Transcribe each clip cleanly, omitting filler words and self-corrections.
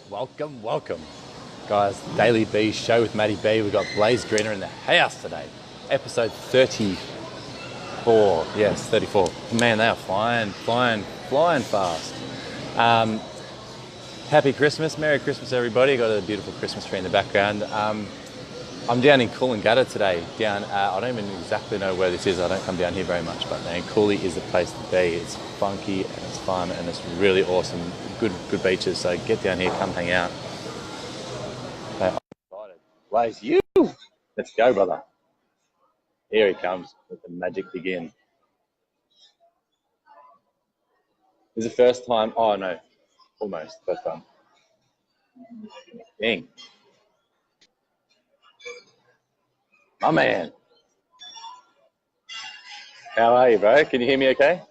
Welcome, guys. Daily B show with Matty B. We've got Blase Grinner in the house today. Episode 34. Yes, 34. Man, they are flying fast. Happy Christmas. Merry Christmas, everybody. Got a beautiful Christmas tree in the background. I'm down in Coolangatta today. I don't even exactly know where this is. I don't come down here very much, but man, Cooley is the place to be. It's funky and it's fun and it's really awesome. Good beaches. So get down here, come hang out. I'm excited. Blaze, you. Let's go, brother. Here he comes. Let the magic begin. This is the first time. Oh no, almost first time. Dang. My man. How are you, bro? Can you hear me okay?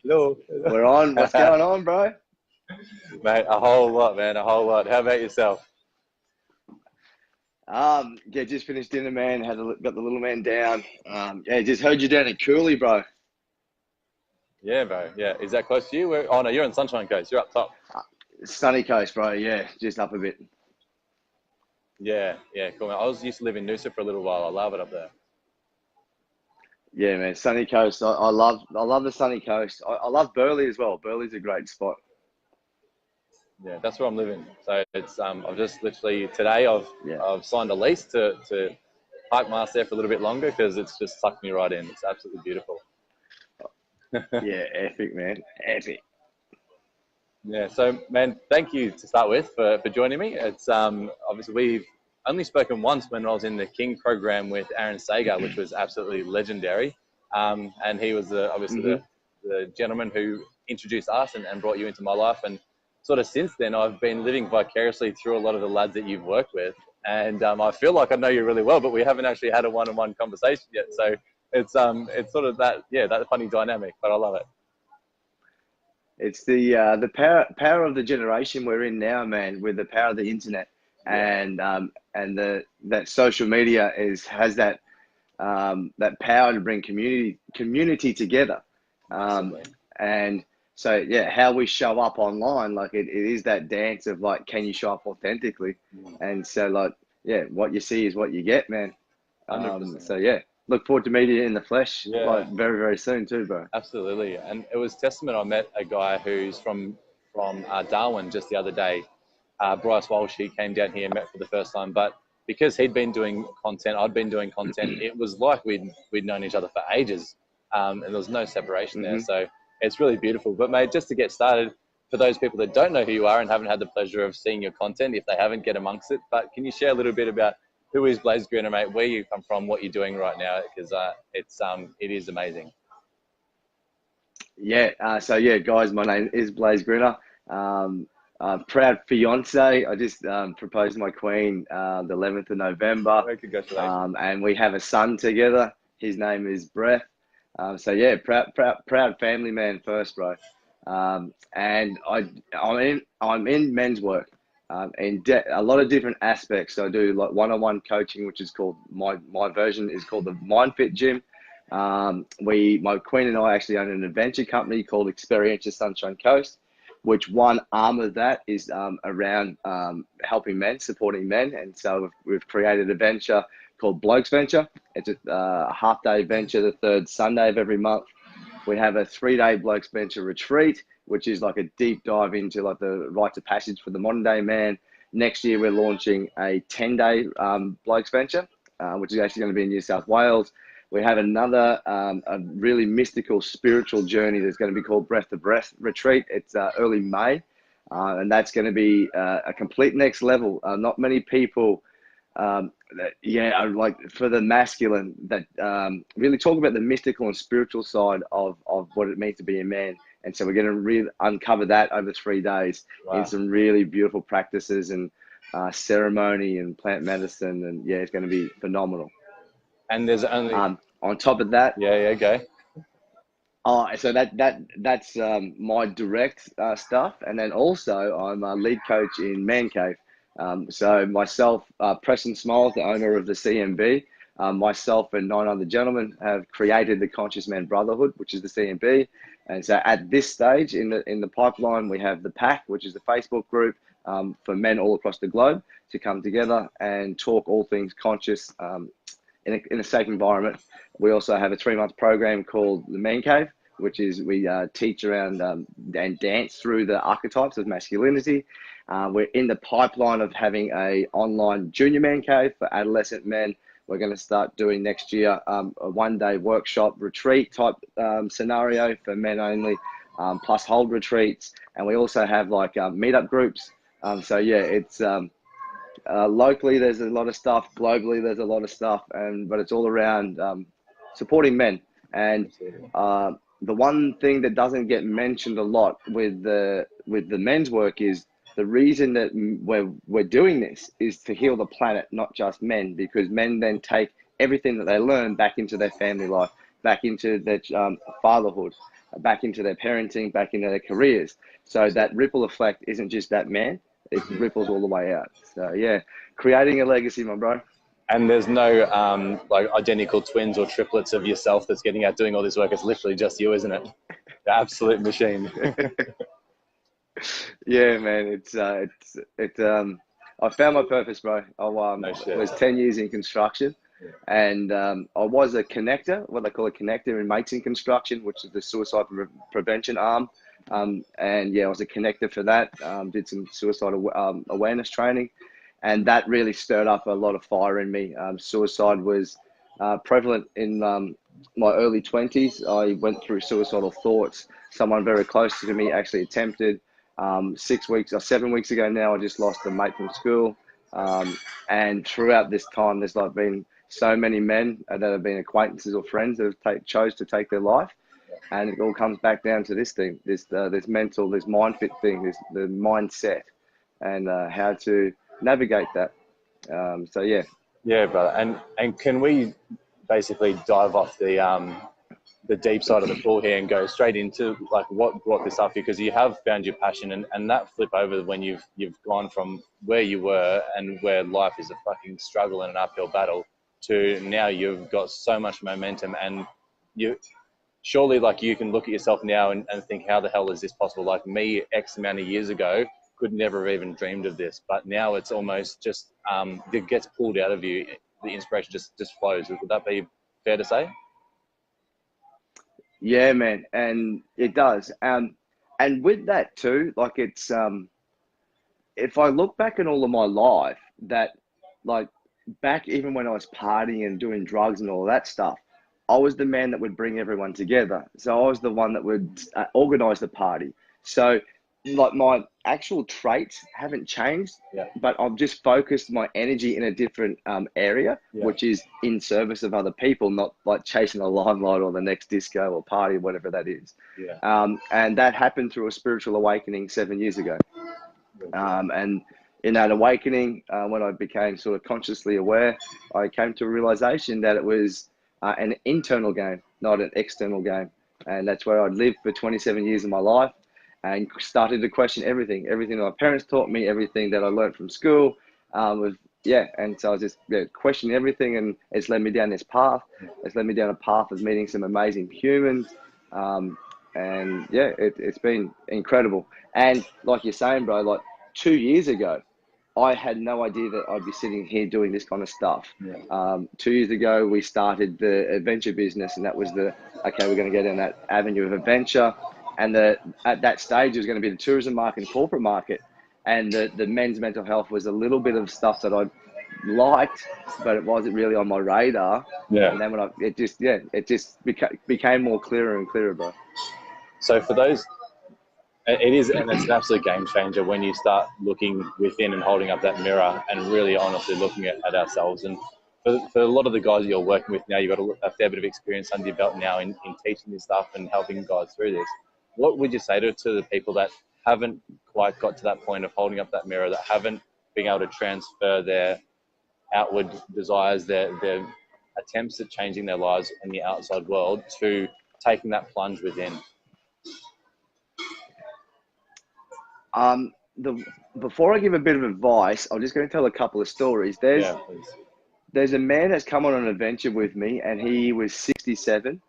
Hello. We're on. What's going on, bro? Mate, a whole lot, man. A whole lot. How about yourself? Yeah, just finished dinner, man. Got the little man down. Yeah, just heard you down at Cooley, bro. Yeah, bro. Yeah. Is that close to you? Oh, no, you're on Sunshine Coast. You're up top. Sunny Coast, bro. Yeah, just up a bit. Yeah, cool, man. I used to live in Noosa for a little while. I love it up there. Yeah, man. Sunny Coast. I love the Sunny Coast. I love Burleigh as well. Burleigh's a great spot. Yeah, that's where I'm living. So it's I've just literally today I've signed a lease to hike my ass there for a little bit longer because it's just sucked me right in. It's absolutely beautiful. Yeah, epic, man. Epic. Yeah, so man, thank you to start with for joining me. It's obviously we've only spoken once when I was in the King program with Aaron Sager, which was absolutely legendary. And he was obviously the gentleman who introduced us and brought you into my life. And sort of since then, I've been living vicariously through a lot of the lads that you've worked with. And I feel like I know you really well, but we haven't actually had a one-on-one conversation yet. So it's sort of that funny dynamic, but I love it. It's the power of the generation we're in now, man. With the power of the internet and that social media has that power to bring community together. And so yeah, how we show up online, like it is that dance of like, can you show up authentically? And so like, yeah, what you see is what you get, man. So yeah, look forward to meeting you in the flesh, like very, very soon too, bro. Absolutely. And it was testament. I met a guy who's from Darwin just the other day. Bryce Walsh, he came down here and met for the first time, but because he'd been doing content, I'd been doing content, it was like we'd known each other for ages. And there was no separation there. So it's really beautiful. But mate, just to get started, for those people that don't know who you are and haven't had the pleasure of seeing your content, if they haven't, get amongst it. But can you share a little bit about who is Blase Grinner, mate, where you come from, what you're doing right now? Because it is amazing. Yeah. So yeah, guys, my name is Blase Grinner. Proud fiance. I just proposed to my queen the 11th of November. Congratulations. And we have a son together. His name is Brett. So yeah, proud family man first, bro. And I'm in men's work, in a lot of different aspects. So I do like one-on-one coaching, which is called my version is called the MindFit Gym. My queen and I actually own an adventure company called Experiential Sunshine Coast, which one arm of that is around helping men, supporting men. And so we've created a venture called Blokes Venture. It's a half-day venture the third Sunday of every month. We have a 3-day Blokes Venture retreat, which is like a deep dive into like the rites of passage for the modern day man. Next year, we're launching a 10-day Blokes Venture, which is actually going to be in New South Wales. We have another a really mystical spiritual journey that's going to be called Breath to Breath Retreat. It's early May, and that's going to be a complete next level. Not many people, like for the masculine, that really talk about the mystical and spiritual side of what it means to be a man. And so we're going to really uncover that over 3 days in some really beautiful practices and ceremony and plant medicine. And yeah, it's going to be phenomenal. And there's only on top of that. Okay. So that's my direct stuff, and then also I'm a lead coach in Man Cave. So myself, Preston Smiles, the owner of the CMB, myself and 9 other gentlemen have created the Conscious Men Brotherhood, which is the CMB. And so at this stage in the pipeline, we have the PAC, which is the Facebook group for men all across the globe to come together and talk all things conscious in a safe environment. We also have a 3-month program called the Man Cave, which is we teach around and dance through the archetypes of masculinity. We're in the pipeline of having a online junior man cave for adolescent men. We're going to start doing next year a 1-day workshop retreat type scenario for men only, plus hold retreats. And we also have like meetup groups. So yeah, it's locally there's a lot of stuff, globally there's a lot of stuff, but it's all around supporting men. And the one thing that doesn't get mentioned a lot with the men's work is the reason that we're doing this is to heal the planet, not just men, because men then take everything that they learn back into their family life, back into their fatherhood, back into their parenting, back into their careers. So that ripple effect isn't just that man, it ripples all the way out. So yeah, creating a legacy, my bro. And there's no like identical twins or triplets of yourself that's getting out doing all this work. It's literally just you, isn't it? The absolute machine. Yeah, man. I found my purpose, bro. I was 10 years in construction, and I was a connector, what they call a connector in mates in construction, which is the suicide prevention arm. And yeah, I was a connector for that. Did some suicide awareness training, and that really stirred up a lot of fire in me. Suicide was prevalent in my early 20s. I went through suicidal thoughts. Someone very close to me actually attempted. 7 weeks ago now, I just lost a mate from school. And throughout this time, there's like been so many men that have been acquaintances or friends that have chose to take their life. And it all comes back down to this thing, this mental, this mind fit thing, the mindset, and how to navigate that. So yeah. Yeah, brother. And can we basically dive off the deep side of the pool here and go straight into like what brought this up? Because you have found your passion, and that flip over when you've gone from where you were and where life is a fucking struggle and an uphill battle to now you've got so much momentum, and you surely like you can look at yourself now and think, how the hell is this possible? Like me X amount of years ago could never have even dreamed of this, but now it's almost just it gets pulled out of you. The inspiration just flows. Would that be fair to say? Yeah, man, and it does. And with that too, like it's if I look back in all of my life, that like back even when I was partying and doing drugs and all that stuff, I was the man that would bring everyone together. So I was the one that would organize the party. So like my actual traits haven't changed, but I've just focused my energy in a different area, which is in service of other people, not like chasing the limelight or the next disco or party, whatever that is. And that happened through a spiritual awakening 7 years ago. And in that awakening, when I became sort of consciously aware, I came to a realization that it was an internal game, not an external game. And that's where I'd lived for 27 years of my life, and started to question everything that my parents taught me, everything that I learned from school. And so I was just questioning everything, and it's led me down this path. It's led me down a path of meeting some amazing humans. And yeah, it's been incredible. And like you're saying, bro, like 2 years ago, I had no idea that I'd be sitting here doing this kind of stuff. 2 years ago, we started the adventure business, and that was we're going to get in that avenue of adventure. And at that stage, it was going to be the tourism market and corporate market. And the men's mental health was a little bit of stuff that I liked, but it wasn't really on my radar. And then when it just became more clearer and clearer, bro. So for those, it's an absolute game changer when you start looking within and holding up that mirror and really honestly looking at ourselves. And for a lot of the guys that you're working with now, you've got a fair bit of experience under your belt now in teaching this stuff and helping guys through this. What would you say to the people that haven't quite got to that point of holding up that mirror, that haven't been able to transfer their outward desires, their attempts at changing their lives in the outside world, to taking that plunge within? Before I give a bit of advice, I'm just going to tell a couple of stories. There's there's a man that's come on an adventure with me, and he was 67.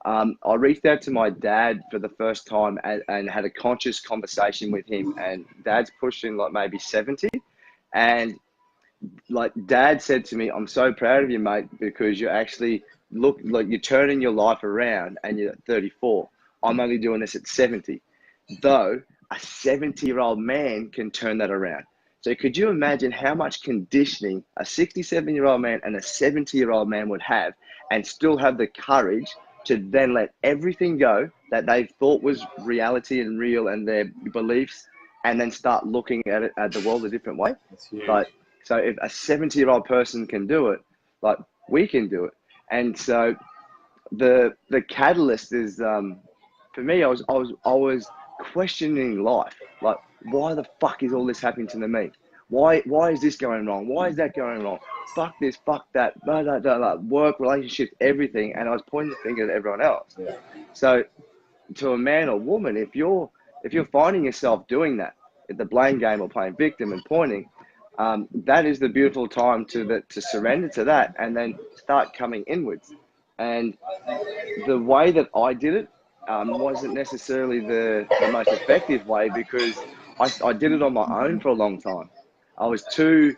I reached out to my dad for the first time and had a conscious conversation with him, and Dad's pushing like maybe 70. And like Dad said to me, I'm so proud of you, mate, because you actually look like you're turning your life around and you're at 34. I'm only doing this at 70. Though a 70-year-old man can turn that around. So could you imagine how much conditioning a 67-year-old man and a 70-year-old man would have, and still have the courage to then let everything go that they thought was reality and real and their beliefs, and then start looking at it, at the world a different way? Like, so if a 70-year-old person can do it, like we can do it. And so the catalyst is, for me, I was questioning life. Like, why the fuck is all this happening to me? Why is this going wrong? Why is that going wrong? Fuck this, fuck that, blah, blah, blah, blah. Work, relationships, everything. And I was pointing the finger at everyone else. Yeah. So to a man or woman, if you're finding yourself doing that, the blame game or playing victim and pointing, that is the beautiful time to surrender to that and then start coming inwards. And the way that I did it wasn't necessarily the most effective way, because I did it on my own for a long time. I was too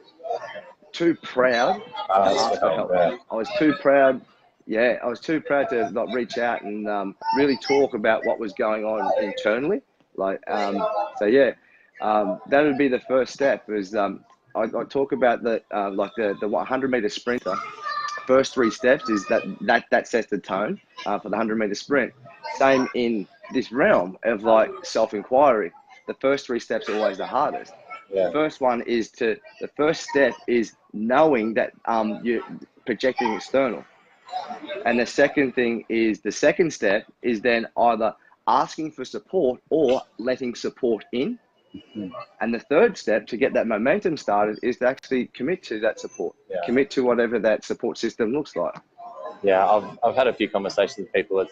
proud to ask for help. I was too proud. Yeah, I was too proud to like reach out and really talk about what was going on internally. Like, so yeah, that would be the first step. Is I talk about the 100-meter sprinter. First 3 steps is that sets the tone for the 100-meter sprint. Same in this realm of like self-inquiry. The first 3 steps are always the hardest. Yeah. The first step is knowing that you're projecting external. And the second step is then either asking for support or letting support in. Mm-hmm. And the third step to get that momentum started is to actually commit to that support. Yeah. Commit to whatever that support system looks like. Yeah, I've had a few conversations with people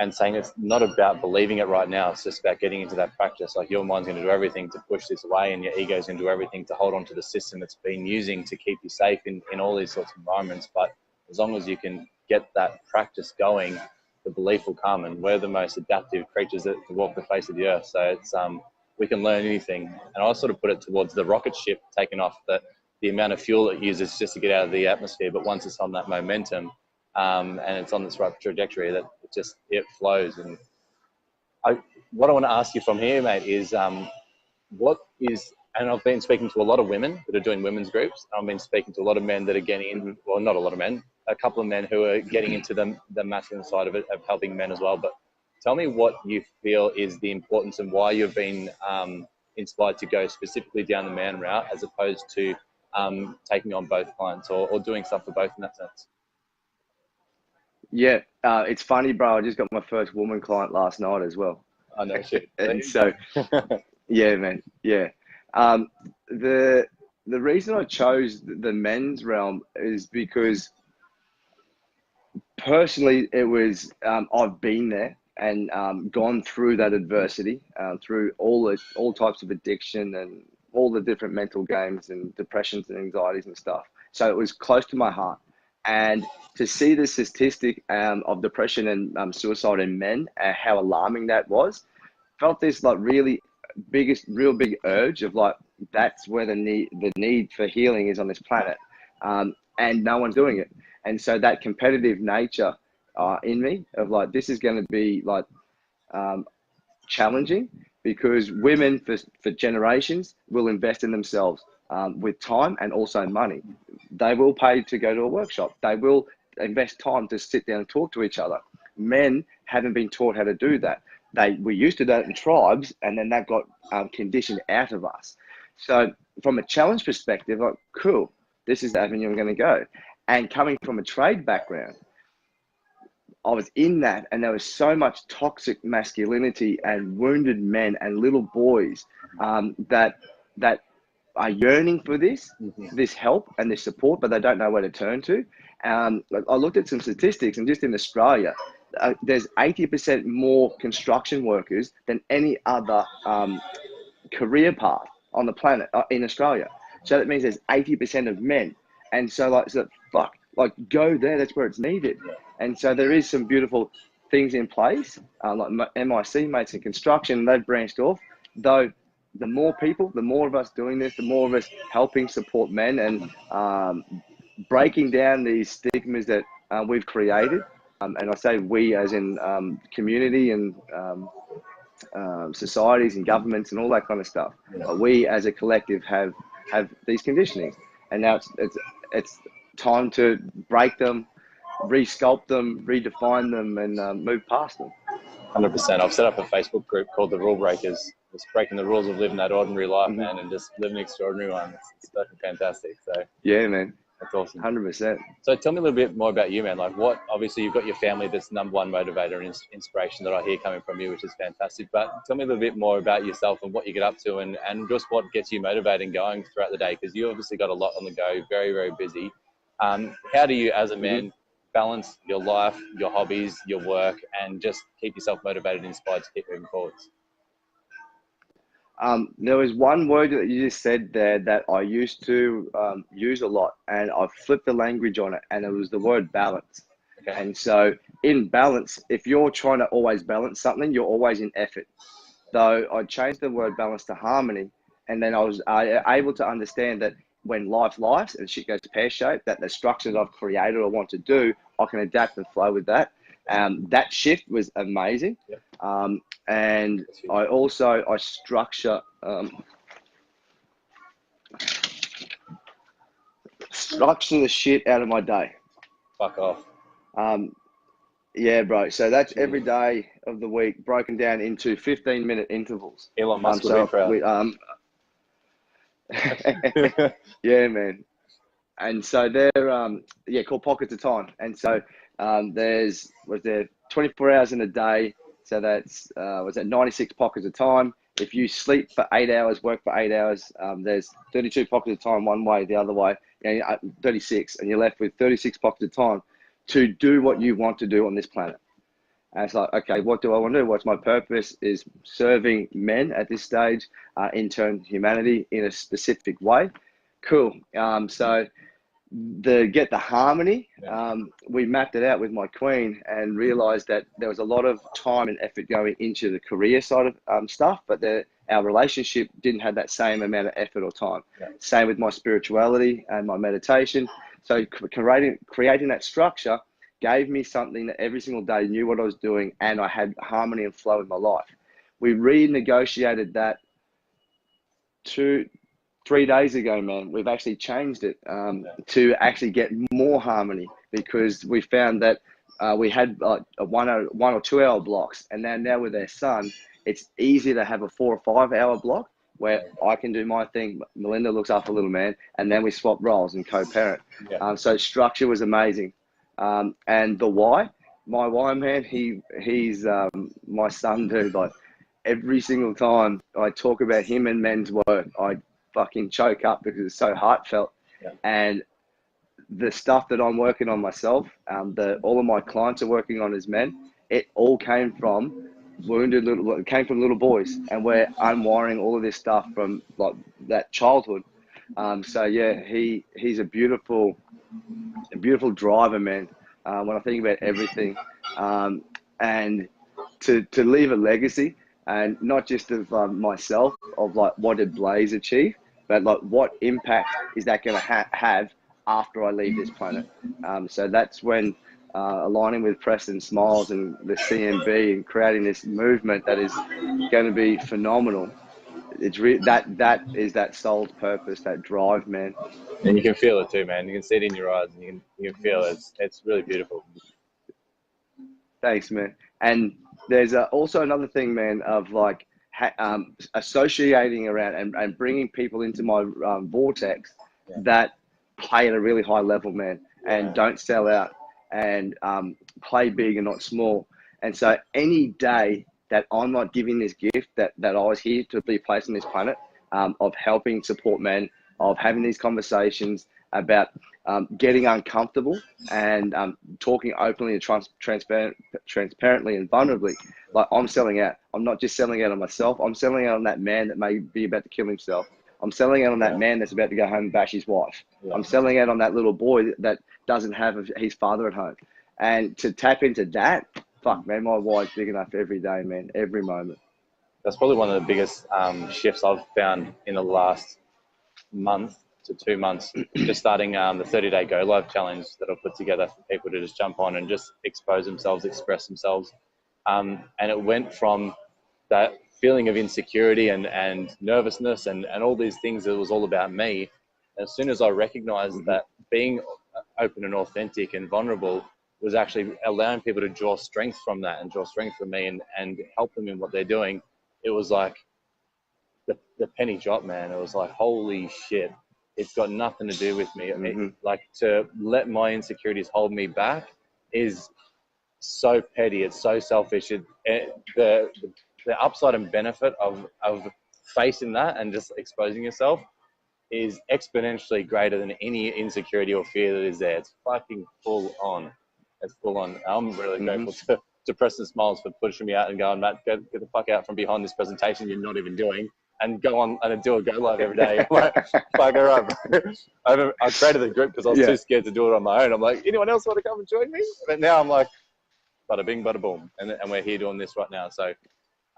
and saying it's not about believing it right now. It's just about getting into that practice. Like, your mind's going to do everything to push this away, and your ego's going to do everything to hold on to the system it's been using to keep you safe in all these sorts of environments. But as long as you can get that practice going, the belief will come, and we're the most adaptive creatures that walk the face of the earth. So it's we can learn anything. And I sort of put it towards the rocket ship taking off, the amount of fuel it uses just to get out of the atmosphere. But once it's on that momentum, and it's on this right trajectory, that it flows. And what I want to ask you from here, mate, is and I've been speaking to a lot of women that are doing women's groups. I've been speaking to a lot of men that are getting in, well, not a lot of men, a couple of men who are getting into the masculine side of it, of helping men as well. But tell me what you feel is the importance and why you've been inspired to go specifically down the man route as opposed to taking on both clients or doing stuff for both in that sense. Yeah, it's funny, bro. I just got my first woman client last night as well. I know, shit. And so, yeah, man, yeah. The reason I chose the men's realm is because personally, it was I've been there and gone through that adversity, through all types of addiction and all the different mental games and depressions and anxieties and stuff. So it was close to my heart. And to see the statistic of depression and suicide in men, how alarming that was, felt this like real big urge of like, that's where the need for healing is on this planet, and no one's doing it. And so that competitive nature in me of like, this is going to be like challenging, because women for generations will invest in themselves with time and also money. They will pay to go to a workshop. They will invest time to sit down and talk to each other. Men haven't been taught how to do that. We used to do that in tribes, and then that got conditioned out of us. So from a challenge perspective, like, cool, this is the avenue I'm going to go. And coming from a trade background, I was in that, and there was so much toxic masculinity and wounded men and little boys that are yearning for this help and this support, but they don't know where to turn to. I looked at some statistics, and just in Australia, there's 80% more construction workers than any other career path on the planet in Australia. So that means there's 80% of men. And so fuck, like go there. That's where it's needed. And so there is some beautiful things in place, like MIC mates in construction. They've branched off, though. The more people, the more of us doing this, the more of us helping support men and breaking down these stigmas that we've created. And I say we as in community and societies and governments and all that kind of stuff. But we as a collective have these conditionings, and now it's time to break them, re-sculpt them, redefine them, and move past them. 100%. I've set up a Facebook group called the Rule Breakers. Just breaking the rules of living that ordinary life, man, and just living an extraordinary one. It's fucking fantastic. So yeah, man, that's awesome. 100%. So tell me a little bit more about you, man. Like, what? Obviously, you've got your family that's number one motivator and inspiration that I hear coming from you, which is fantastic. But tell me a little bit more about yourself and what you get up to, and just what gets you motivated and going throughout the day, because you obviously got a lot on the go, very, very busy. How do you, as a man, balance your life, your hobbies, your work, and just keep yourself motivated and inspired to keep moving forwards? There was one word that you just said there that I used to use a lot, and I flipped the language on it, and it was the word balance. Okay. And so in balance, if you're trying to always balance something, you're always in effort. Though I changed the word balance to harmony, and then I was able to understand that when life and shit goes pear-shaped, that the structure that I've created or want to do, I can adapt and flow with that. That shift was amazing. Yep. And I structure the shit out of my day. Fuck off. Yeah, bro. So that's every day of the week broken down into 15-minute intervals. Elon Musk will be proud. Yeah, man. And so they're called pockets of time. And so there's 24 hours in a day. So that's 96 pockets of time. If you sleep for 8 hours, work for 8 hours, there's 32 pockets of time one way, the other way, 36, and you're left with 36 pockets of time to do what you want to do on this planet. And it's like, okay, what do I want to do? What's my purpose? Is serving men at this stage, in turn humanity in a specific way. Cool. So get the harmony, we mapped it out with my queen and realized that there was a lot of time and effort going into the career side of stuff, but our relationship didn't have that same amount of effort or time. Same with my spirituality and my meditation. So creating that structure gave me something that every single day knew what I was doing, and I had harmony and flow in my life. We renegotiated that 3 days ago, man. We've actually changed it to actually get more harmony, because we found that we had a 1 or 2 hour blocks, and now with their son, it's easier to have a 4 or 5 hour block where I can do my thing, Melinda looks after little man, and then we swap roles and co-parent. So structure was amazing. And the why, my why, man, he's my son, dude. Like every single time I talk about him and men's work, I fucking choke up because it's so heartfelt. And the stuff that I'm working on myself, all of my clients are working on as men, it all came from little boys, and we're unwiring all of this stuff from like that childhood. So yeah, he's a beautiful driver, man. When I think about everything, and to leave a legacy, and not just of myself, of like what did Blase achieve, but like what impact is that going to have after I leave this planet. So that's when aligning with Preston Smiles and the CMB and creating this movement that is going to be phenomenal. It's that is that soul's purpose, that drive, man. And you can feel it too, man. You can see it in your eyes, and you can feel it. It's really beautiful. Thanks, man. And there's also another thing, man, of like associating around and bringing people into my vortex that play at a really high level, man, and don't sell out, and play big and not small. And so any day that I'm not giving this gift that I was here to be placed on this planet, of helping support men, of having these conversations about getting uncomfortable and talking openly and transparently and vulnerably, like I'm selling out. I'm not just selling out on myself. I'm selling out on that man that may be about to kill himself. I'm selling out on that Yeah. man that's about to go home and bash his wife. Yeah. I'm selling out on that little boy that doesn't have his father at home. And to tap into that, fuck, man, my why's big enough every day, man, every moment. That's probably one of the biggest shifts I've found in the last month to 2 months. Just starting the 30-day Go Live challenge that I've put together for people to just jump on and just expose themselves, express themselves. And it went from that feeling of insecurity and nervousness and all these things that was all about me. As soon as I recognized that being open and authentic and vulnerable was actually allowing people to draw strength from that and draw strength from me and help them in what they're doing, it was like the penny drop, man. It was like, holy shit, it's got nothing to do with me. Like, to let my insecurities hold me back is so petty. It's so selfish. The upside and benefit of facing that and just exposing yourself is exponentially greater than any insecurity or fear that is there. It's fucking full on. It's full on. I'm really grateful to Preston Smiles for pushing me out and going, Matt, get the fuck out from behind this presentation you're not even doing and go on and do a Go Live every day. I'm like, fuck, all right, bro. I created the group because I was too scared to do it on my own. I'm like, anyone else want to come and join me? But now I'm like, bada bing, bada boom. And we're here doing this right now. So,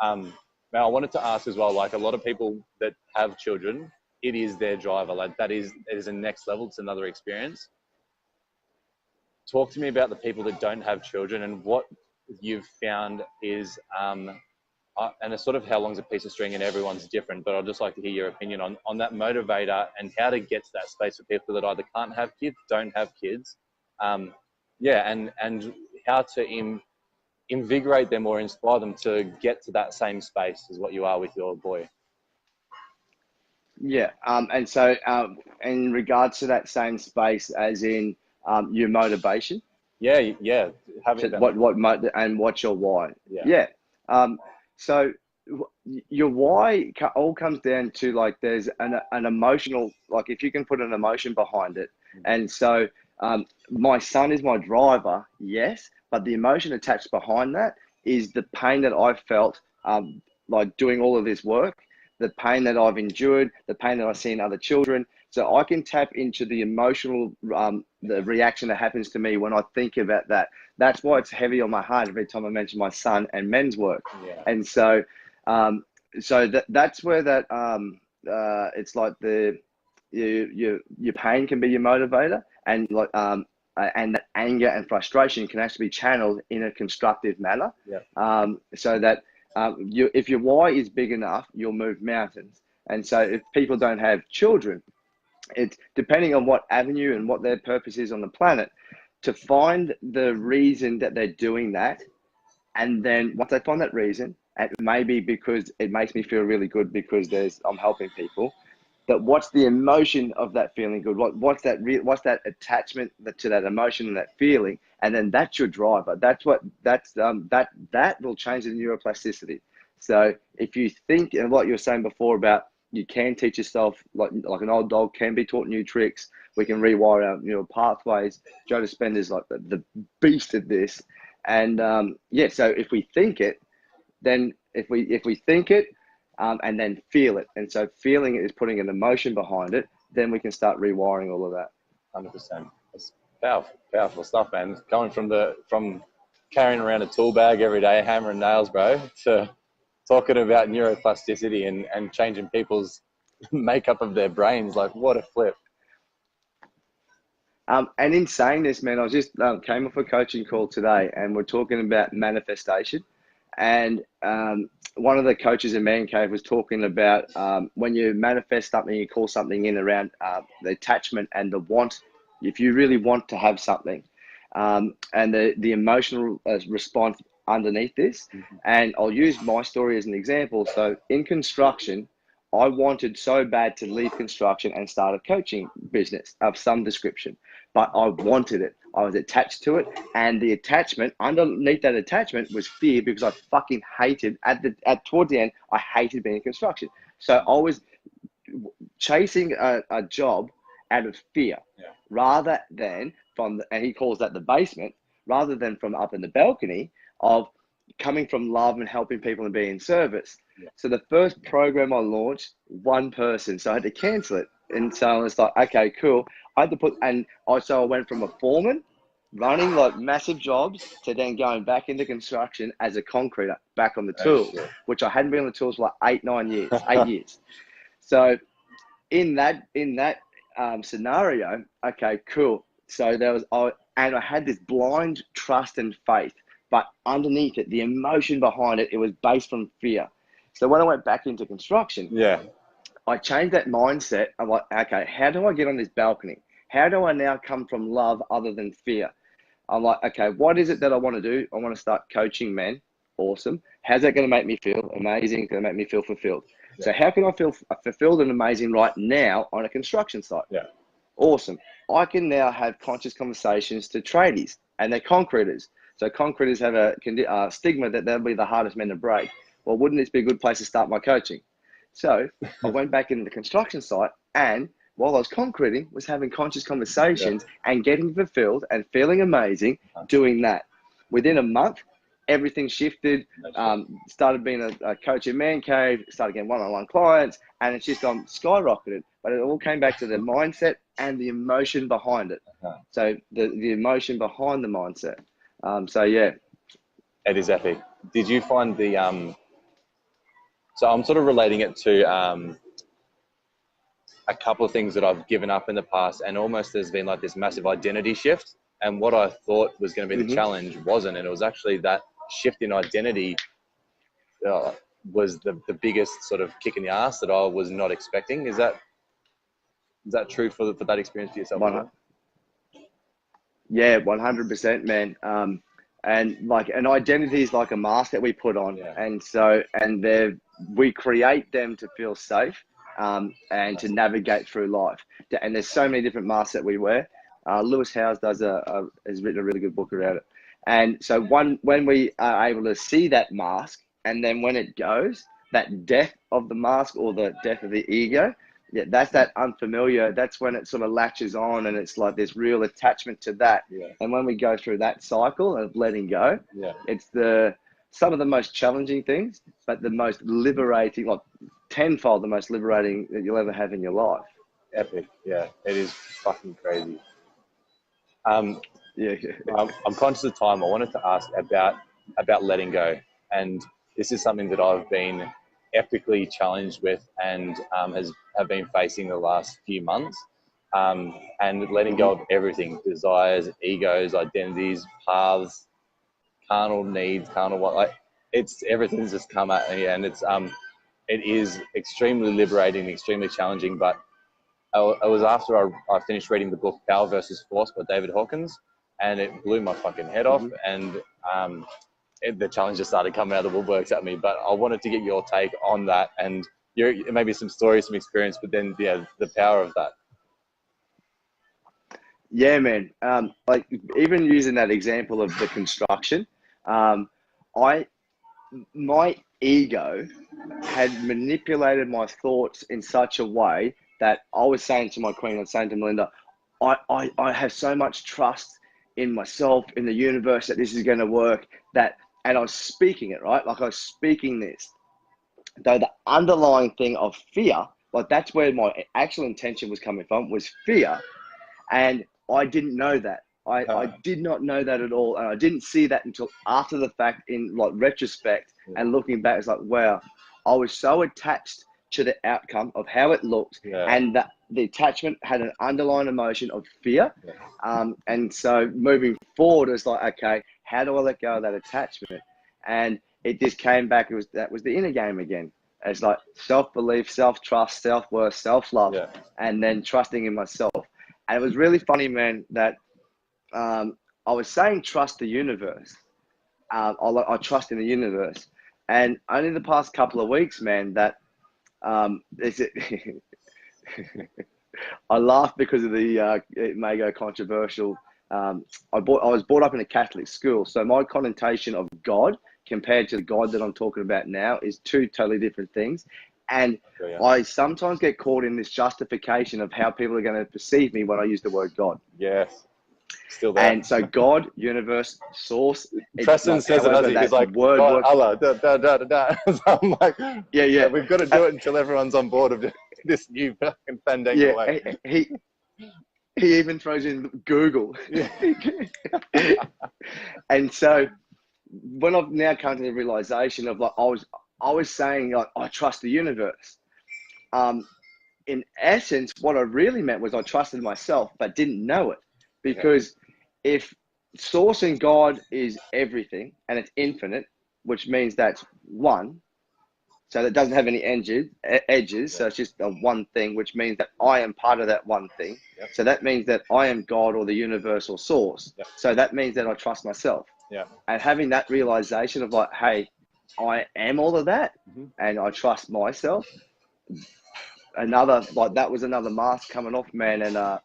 now I wanted to ask as well, like, a lot of people that have children, it is their driver. Like, it is a next level. It's another experience. Talk to me about the people that don't have children and what you've found is, and it's sort of how long's a piece of string and everyone's different, but I'd just like to hear your opinion on that motivator and how to get to that space for people that either can't have kids, don't have kids. And how to invigorate them or inspire them to get to that same space as what you are with your boy. Yeah. And so in regards to that same space, as in your motivation. Yeah. And what's your why? Yeah. So your why all comes down to, like, there's an emotional, like, if you can put an emotion behind it. And so my son is my driver, yes, but the emotion attached behind that is the pain that I felt like doing all of this work, the pain that I've endured, the pain that I see in other children. So I can tap into the emotional, the reaction that happens to me when I think about that. That's why it's heavy on my heart every time I mention my son and men's work. Yeah. And so, that's where that it's like your pain can be your motivator, and like and that anger and frustration can actually be channeled in a constructive manner. Yeah. So that if your why is big enough, you'll move mountains. And so if people don't have children, it's depending on what avenue and what their purpose is on the planet, to find the reason that they're doing that. And then once they find that reason, it may be because it makes me feel really good because I'm helping people. But what's the emotion of that feeling good? What's that attachment to that emotion and that feeling? And then that's your driver. That will change the neuroplasticity. So if you think, and what you were saying before about, you can teach yourself, like an old dog can be taught new tricks. We can rewire our pathways. Joe Dispenza's like the beast at this. And so if we think it, then if we think it, and then feel it, and so feeling it is putting an emotion behind it, then we can start rewiring all of that. 100%. It's powerful stuff, man. Going from carrying around a tool bag every day, hammering nails, bro, to talking about neuroplasticity and changing people's makeup of their brains. Like, what a flip. And in saying this, man, I just came off a coaching call today, and we're talking about manifestation. And one of the coaches in Man Cave was talking about when you manifest something, you call something in around the attachment and the want. If you really want to have something, and the emotional response underneath this. And I'll use my story as an example. So in construction, I wanted so bad to leave construction and start a coaching business of some description, but I wanted it. I was attached to it, and the attachment, underneath that attachment, was fear, because I fucking hated towards the end, I hated being in construction. So I was chasing a job out of fear, rather than and he calls that the basement, rather than from up in the balcony of coming from love and helping people and being in service. Yeah. So the first program I launched, one person, so I had to cancel it. And so I was like, okay, cool. I had to put, and also I went from a foreman running like massive jobs to then going back into construction as a concreter back on the tools, which I hadn't been on the tools for like 8 years. So in that scenario, okay, cool. So there was, and I had this blind trust and faith, but underneath it, the emotion behind it, it was based from fear. So when I went back into construction, I changed that mindset. I'm like, okay, how do I get on this balcony? How do I now come from love other than fear? I'm like, okay, what is it that I want to do? I want to start coaching men. Awesome. How's that going to make me feel? Amazing. Going to make me feel fulfilled. Yeah. So how can I feel fulfilled and amazing right now on a construction site? Yeah. Awesome. I can now have conscious conversations to tradies and they're concreters. So concreters have a stigma that they'll be the hardest men to break. Well, wouldn't this be a good place to start my coaching? So I went back into the construction site, and while I was concreting, was having conscious conversations and getting fulfilled and feeling amazing doing that. Within a month, everything shifted, started being a coach in Man Cave, started getting one-on-one clients, and it's just gone skyrocketed. But it all came back to the mindset and the emotion behind it. So the emotion behind the mindset. So yeah. It is epic. Did you find the, so I'm sort of relating it to a couple of things that I've given up in the past, and almost there's been like this massive identity shift. And what I thought was going to be the challenge wasn't, and it was actually that shift in identity was the biggest sort of kick in the ass that I was not expecting. Is that true for that experience for yourself? Yeah, 100%, man. And like an identity is like a mask that we put on, and so we create them to feel safe and to navigate through life. And there's so many different masks that we wear. Lewis Howes has written a really good book around it. And so when we are able to see that mask, and then when it goes, that death of the mask or the death of the ego, that's that unfamiliar. That's when it sort of latches on, and it's like this real attachment to that. And when we go through that cycle of letting go, it's some of the most challenging things, but the most liberating, like tenfold the most liberating that you'll ever have in your life. Epic. Yeah, it is fucking crazy. I'm conscious of time. I wanted to ask about letting go, and this is something that I've been epically challenged with and have been facing the last few months, and letting go of everything: desires, egos, identities, paths, carnal needs, it's everything's just come at me, and it is extremely liberating, extremely challenging. But it was after I finished reading the book Power versus Force by David Hawkins, and it blew my fucking head off, and the challenges started coming out of the woodworks at me. But I wanted to get your take on that, and maybe some stories, some experience, but then the power of that. Yeah, man. Like even using that example of the construction, my ego had manipulated my thoughts in such a way that I was saying to my queen, I was saying to Melinda, I have so much trust in myself, in the universe, that this is going to work, and I was speaking it, right? Like I was speaking this, though the underlying thing of fear, like that's where my actual intention was coming from, was fear. And I didn't know that. I did not know that at all. And I didn't see that until after the fact, in like retrospect and looking back. It's like, wow, I was so attached to the outcome of how it looked, and that the attachment had an underlying emotion of fear. And so moving forward, it's like, okay, how do I let go of that attachment? And it just came back. That was the inner game again. It's like self-belief, self-trust, self-worth, self-love, and then trusting in myself. And it was really funny, man, that I was saying trust the universe. I trust in the universe. And only the past couple of weeks, man, that I laugh because of it may go controversial. I was brought up in a Catholic school, so my connotation of God compared to the God that I'm talking about now is two totally different things. And I sometimes get caught in this justification of how people are going to perceive me when I use the word God. Yes. Still there. And so God, universe, source. Preston like, says it as he's like, God, Allah, da, da, da, da, da. So I'm like, yeah. We've got to do it until everyone's on board of this new fucking fandangle way. He even throws in Google. Yeah. And so when I've now come to the realization of like, I was saying like, I trust the universe. In essence, what I really meant was I trusted myself, but didn't know it. Because if source and God is everything and it's infinite, which means that's one, so that doesn't have any edges. So it's just a one thing, which means that I am part of that one thing. So that means that I am God or the universe or source. So that means that I trust myself. And having that realization of like, hey, I am all of that, and I trust myself. That was another mask coming off, man, and a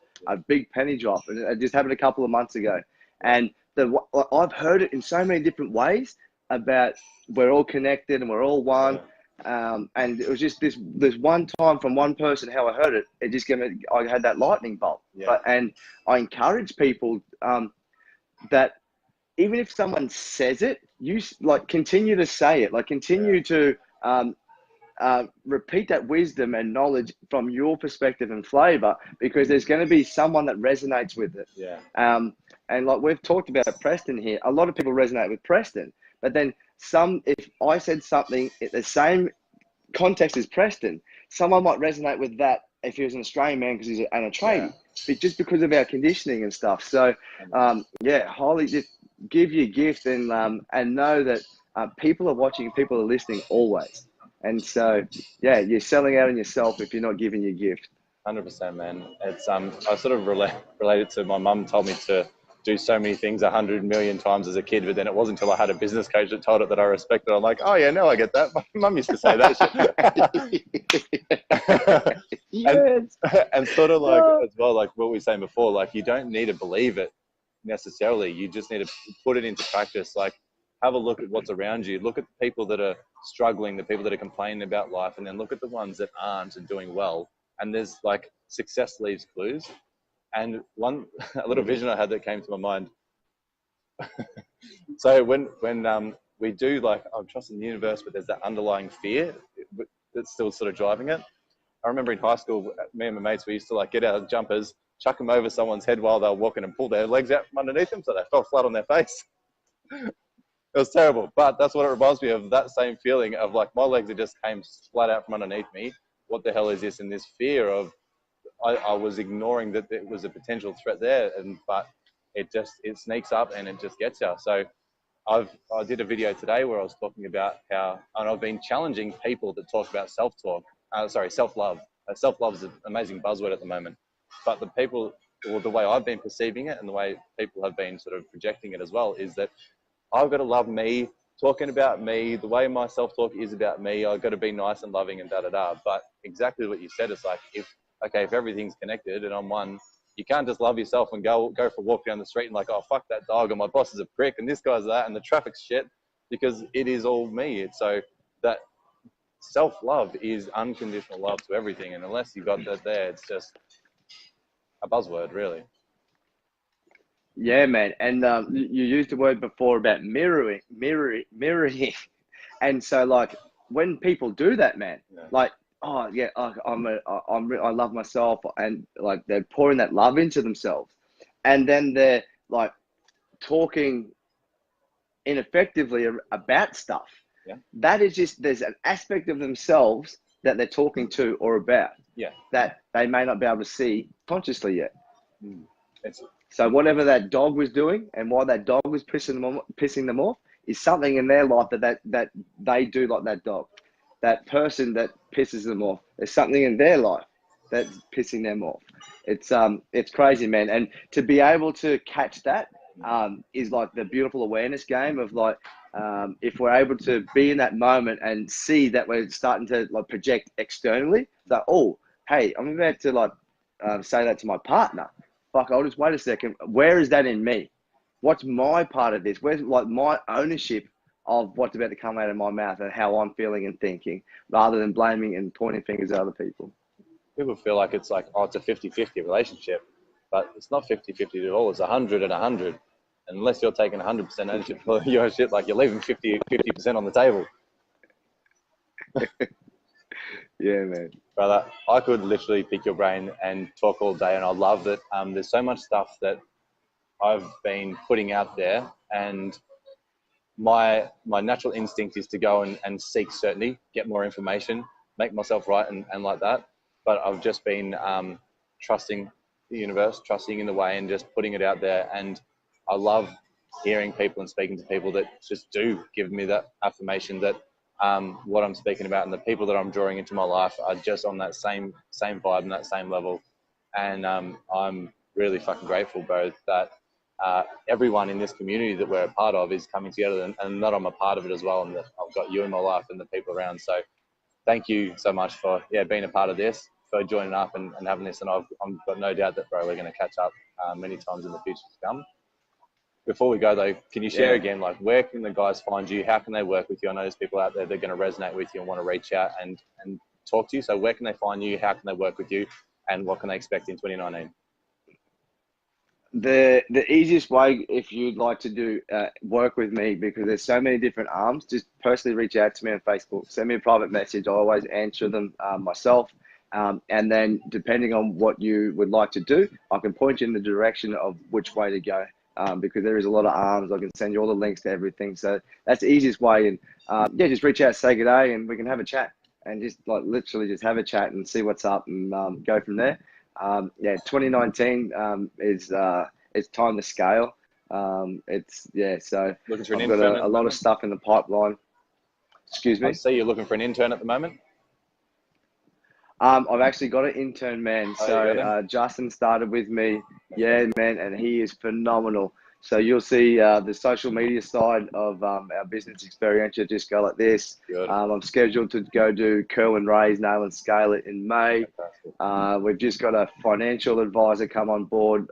big penny drop. And it just happened a couple of months ago. And I've heard it in so many different ways about we're all connected and we're all one. And it was just this one time from one person how I heard it. It just I had that lightning bolt. And I encourage people that even if someone says it, you like continue to say it, like continue to repeat that wisdom and knowledge from your perspective and flavor, because there's going to be someone that resonates with it. And like we've talked about Preston here, a lot of people resonate with Preston, but then if I said something in the same context as Preston, someone might resonate with that if he was an Australian man because he's an tradie, but just because of our conditioning and stuff. So highly just give your gift and know that people are watching, people are listening always. And so, you're selling out on yourself if you're not giving your gift. 100%, man. It's I sort of related to my mum told me to do so many things 100 million times as a kid, but then it wasn't until I had a business coach that told it that I respected it. I'm like, oh yeah, now I get that. My mum used to say that shit. And sort of like as well, like what we were saying before, like you don't need to believe it necessarily. You just need to put it into practice. Like have a look at what's around you. Look at the people that are struggling, the people that are complaining about life, and then look at the ones that aren't and doing well. And there's like success leaves clues. And a little vision I had that came to my mind. So when we do like, I'm trusting the universe, but there's that underlying fear that's still sort of driving it. I remember in high school, me and my mates, we used to like get our jumpers, chuck them over someone's head while they were walking and pull their legs out from underneath them so they fell flat on their face. It was terrible, but that's what it reminds me of, that same feeling of like my legs just came flat out from underneath me. What the hell is this? And this fear of, I was ignoring that there was a potential threat there, but it sneaks up and it just gets you. So I did a video today where I was talking about how, and I've been challenging people that talk about self-love. Self-love is an amazing buzzword at the moment, but the way I've been perceiving it and the way people have been sort of projecting it as well is that I've got to love me, talking about me, the way my self-talk is about me. I've got to be nice and loving and da-da-da. But exactly what you said, is like, if everything's connected and I'm one, you can't just love yourself and go for a walk down the street and like, oh, fuck that dog, and my boss is a prick and this guy's that and the traffic's shit, because it is all me. It's so that self-love is unconditional love to everything. And unless you got that there, it's just a buzzword, really. Yeah, man. And you used the word before about mirroring. And so like when people do that, man, like, oh yeah, I love myself, and like they're pouring that love into themselves, and then they're like talking ineffectively about stuff. That is just, there's an aspect of themselves that they're talking to or about that they may not be able to see consciously yet. So whatever that dog was doing and why that dog was pissing them off is something in their life that they do like that dog. That person that pisses them off, there's something in their life that's pissing them off. It's crazy, man. And to be able to catch that is like the beautiful awareness game of like, if we're able to be in that moment and see that we're starting to like project externally, like, oh, hey, I'm about to like say that to my partner. Fuck, I'll just wait a second. Where is that in me? What's my part of this? Where's like my ownership of what's about to come out of my mouth and how I'm feeling and thinking, rather than blaming and pointing fingers at other people? People feel like it's like, oh, it's a 50-50 relationship. but it's not 50-50 at all. It's 100 and 100. Unless you're taking 100% ownership for your shit, like you're leaving 50% on the table. Yeah, man. Brother, I could literally pick your brain and talk all day, and I love that. There's so much stuff that I've been putting out there, and my natural instinct is to go and seek certainty, get more information, make myself right, and like that. But I've just been trusting the universe, trusting in the way, and just putting it out there. And I love hearing people and speaking to people that just do give me that affirmation that what I'm speaking about and the people that I'm drawing into my life are just on that same vibe and that same level. And I'm really fucking grateful, bro, that everyone in this community that we're a part of is coming together, and that I'm a part of it as well, and that I've got you in my life and the people around. So thank you so much for being a part of this, for joining up and having this. And I've got no doubt that, bro, we're going to catch up many times in the future to come. Before we go, though, can you share again, like, where can the guys find you? How can they work with you? I know there's people out there that are going to resonate with you and want to reach out and talk to you. So where can they find you? How can they work with you? And what can they expect in 2019? The easiest way, if you'd like to do work with me, because there's so many different arms, just personally reach out to me on Facebook. Send me a private message. I always answer them myself. And then depending on what you would like to do, I can point you in the direction of which way to go. Because there is a lot of arms. I can send you all the links to everything. So that's the easiest way. And just reach out, say good day, and we can have a chat. And just like literally just have a chat and see what's up and go from there. 2019 is it's time to scale. So looking for an I've intern got a lot of stuff in the pipeline. Excuse me? I see you're looking for an intern at the moment. I've actually got an intern, man. So Justin started with me. Yeah, man, and he is phenomenal. So you'll see the social media side of our business experience just go like this. I'm scheduled to go do Curl and Raise, Nail and Scale it in May. We've just got a financial advisor come on board.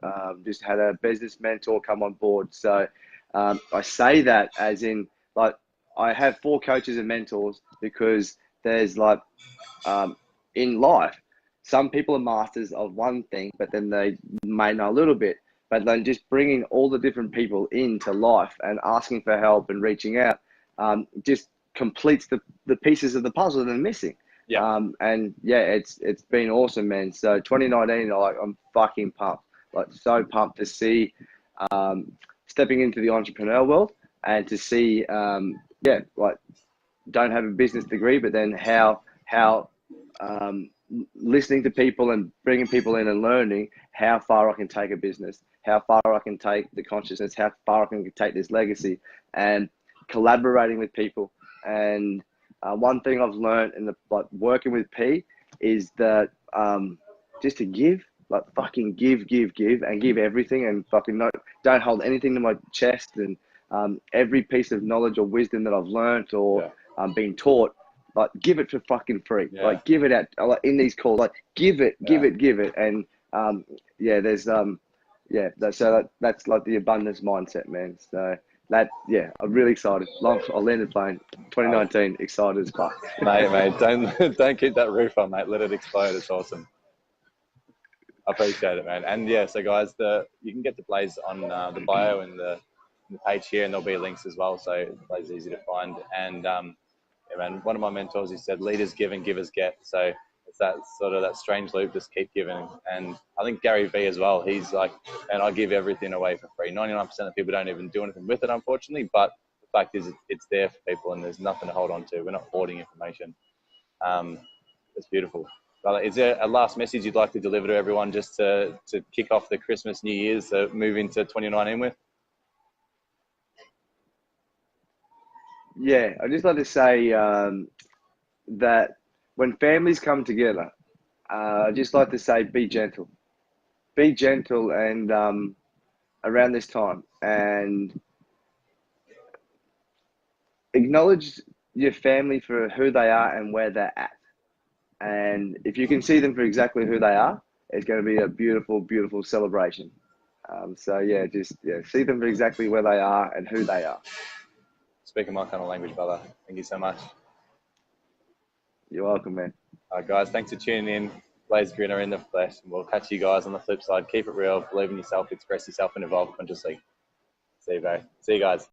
Just had a business mentor come on board. So I say that as in, like, I have 4 coaches and mentors because there's like, in life, some people are masters of one thing, but then they may know a little bit. But then just bringing all the different people into life and asking for help and reaching out just completes the pieces of the puzzle that are missing. It's been awesome, man. So 2019, I'm fucking pumped, like so pumped to see stepping into the entrepreneur world and to see like don't have a business degree, but then how listening to people and bringing people in and learning how far I can take a business, how far I can take the consciousness, how far I can take this legacy, and collaborating with people. And one thing I've learned in working with P is that just to give, like fucking give and give everything, and fucking don't hold anything to my chest. And every piece of knowledge or wisdom that I've learned or been taught, like give it for fucking free. Like give it at like in these calls, like give it. And that's like the abundance mindset, man. So I'm really excited. I landed plane 2019, excited as fuck. mate, don't keep that roof on, mate. Let it explode. It's awesome. I appreciate it, man. And so guys, you can get the Blase on the bio and the page here, and there'll be links as well. So Blase is easy to find. And man, one of my mentors, he said, leaders give and givers get. So it's that sort of that strange loop, just keep giving. And I think Gary Vee as well, he's like, and I give everything away for free. 99% of people don't even do anything with it, unfortunately. But the fact is, it's there for people, and there's nothing to hold on to. We're not hoarding information. It's beautiful. Is there a last message you'd like to deliver to everyone just to kick off the Christmas, New Year's, to move into 2019 with? Yeah, I'd just like to say that when families come together, I'd just like to say be gentle. Be gentle and around this time, and acknowledge your family for who they are and where they're at. And if you can see them for exactly who they are, it's going to be a beautiful, beautiful celebration. See them for exactly where they are and who they are. Speaking my kind of language, brother. Thank you so much. You're welcome, man. All right, guys, thanks for tuning in. Blase Grinner in the flesh. And we'll catch you guys on the flip side. Keep it real, believe in yourself, express yourself, and evolve consciously. See you, bro. See you guys.